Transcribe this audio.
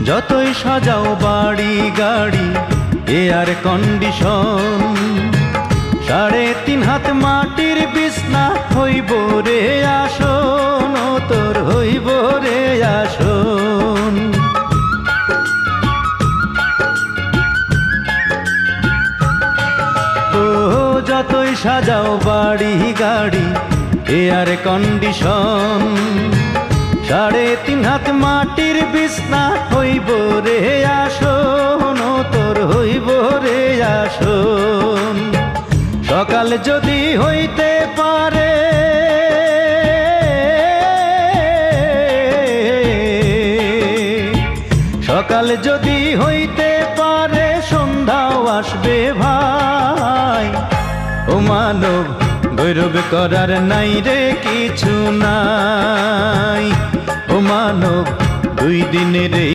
যতই সাজাও বাড়ি গাড়ি এয়ার কন্ডিশন, 3.5 হাত মাটির বিছনা হইব রে আসন, ও তোর হইব রে আসন। ও যতই সাজাও বাড়ি গাড়ি এয়ার কন্ডিশন, 3.5 হাত মাটির বিছনা হইব রে আসন, ও তোর হইব রে আসন। সকাল যদি হইতে পারে সকাল যদি হইতে পারে সন্ধ্যাও আসবে ভাই। ও মানব গৌরব করার নাই রে কিছু নাই, ও মানব 2 দিনের